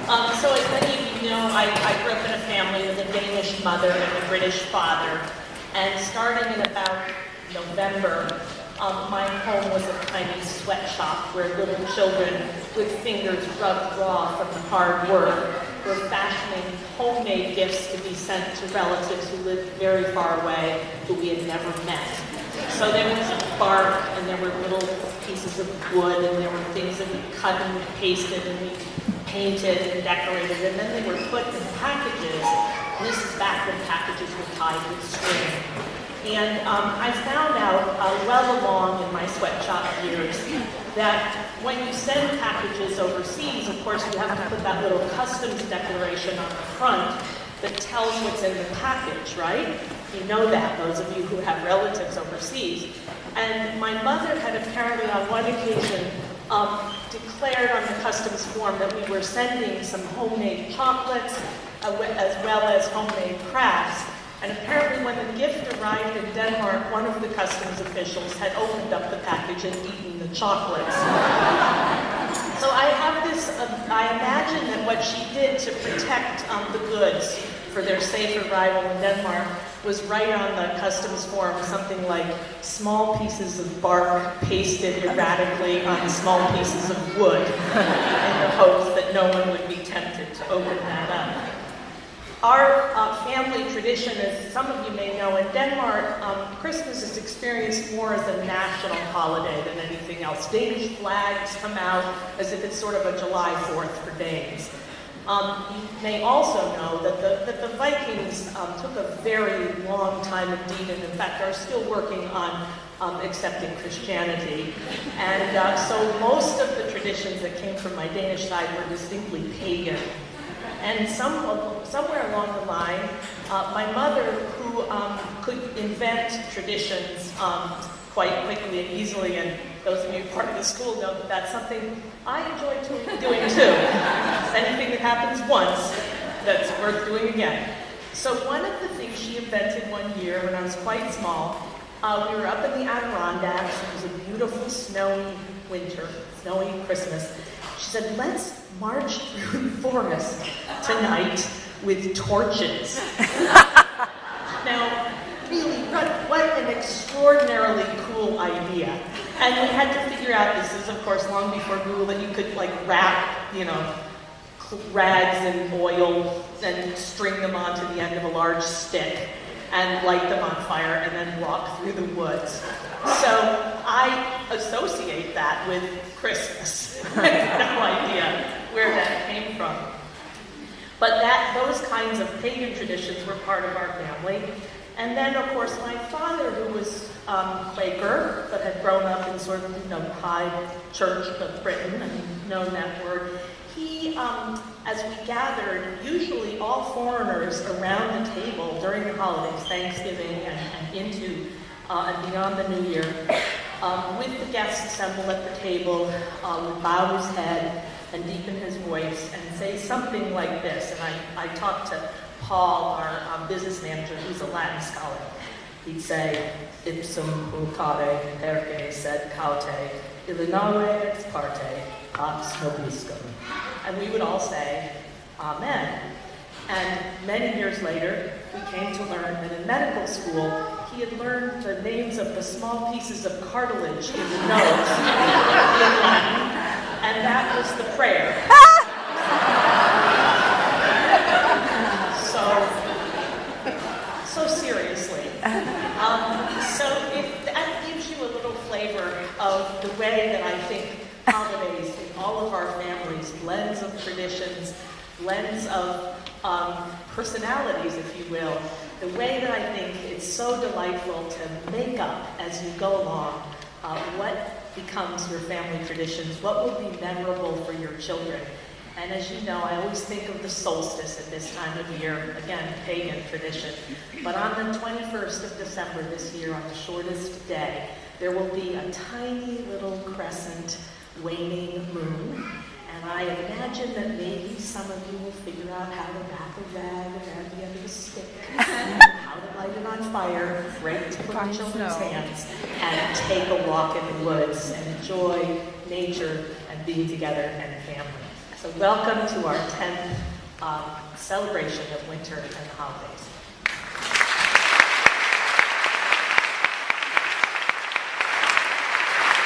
So as many of you know, I grew up in a family with a Danish mother and a British father. And starting in about November, my home was a tiny sweatshop where little children with fingers rubbed raw from the hard work were fashioning homemade gifts to be sent to relatives who lived very far away, who we had never met. So there was bark, and there were little pieces of wood, and there were things that we cut and pasted, and we painted and decorated, and then they were put in packages. And this is back when packages were tied with string. And I found out well along in my sweatshop years that when you send packages overseas, of course, you have to put that little customs declaration on the front that tells what's in the package, right? You know that, those of you who have relatives overseas. And my mother had apparently on one occasion declared on the customs form that we were sending some homemade chocolates as well as homemade crafts. And apparently when the gift arrived in Denmark, one of the customs officials had opened up the package and eaten the chocolates. So I have this, I imagine that what she did to protect the goods for their safe arrival in Denmark was write on the customs form something like small pieces of bark pasted erratically on small pieces of wood in the hopes that no one would be tempted to open that up. Our family tradition, as some of you may know, in Denmark, Christmas is experienced more as a national holiday than anything else. Danish flags come out as if it's sort of a July 4th for Danes. You may also know that the Vikings took a very long time indeed, and in fact are still working on accepting Christianity. And so most of the traditions that came from my Danish side were distinctly pagan. And somewhere along the line, my mother, who could invent traditions quite quickly and easily, and those of you part of the school know that that's something I enjoy doing too. It's anything that happens once that's worth doing again. So one of the things she invented one year when I was quite small, we were up in the Adirondacks. It was a beautiful snowy winter, snowy Christmas. She said, let's march through the forest tonight with torches. Now, really, what an extraordinarily cool idea. And we had to figure out, this is of course long before Google, that you could like wrap, rags in oil and string them onto the end of a large stick and light them on fire and then walk through the woods. So I associate that with Christmas. I have no idea where that came from. But those kinds of pagan traditions were part of our family. And then, of course, my father, who was Quaker, but had grown up in sort of, high church of Britain, and known that word, he, as we gathered, usually all foreigners around the table during the holidays, Thanksgiving and into and beyond the New Year, with the guests assembled at the table, would bow his head and deepen his voice and say something like this. And I talked to Paul, our business manager, who's a Latin scholar. He'd say, ipsum pulcare perque sed caute, illinare ex parte, pax nobiscum. And we would all say, Amen. And many years later, we came to learn that in medical school, he had learned the names of the small pieces of cartilage in the nose in Latin, and that was the prayer. So seriously. So that gives you a little flavor of the way that I think holidays in all of our families, blends of traditions, blends of personalities, if you will, the way that I think it's so delightful to make up as you go along what becomes your family traditions, what will be memorable for your children. And as you know, I always think of the solstice at this time of year, again, pagan tradition. But on the 21st of December this year, on the shortest day, there will be a tiny little crescent waning moon. And I imagine that maybe some of you will figure out how to wrap a rag around the end of a stick, how to light it on fire, right to put in children's hands, and take a walk in the woods and enjoy nature and being together and family. So welcome to our 10th celebration of winter and holidays.